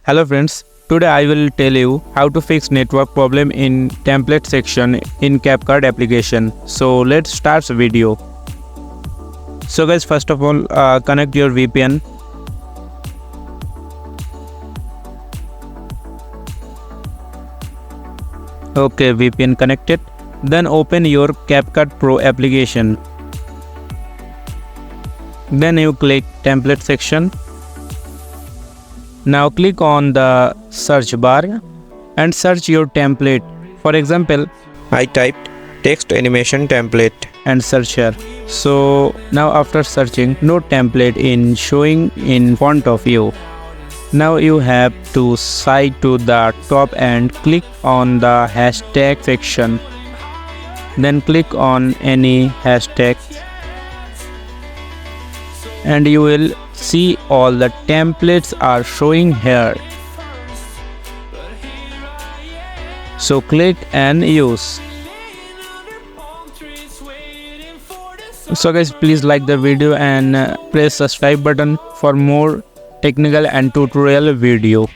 Hello friends, today I will tell you how to fix network problem in template section in Capcut application. So let's start the video. So guys, first of all connect your VPN. Okay, VPN connected. Then open your Capcut Pro application. Then you click template section. Now click on the search bar and search your template. For example, I typed text animation template and search here. So now after searching, no template in showing in front of you. Now you have to slide to the top and click on the hashtag section. Then click on any hashtag and you will see all the templates are showing here. So click and use. So guys, please like the video and press subscribe button for more technical and tutorial video.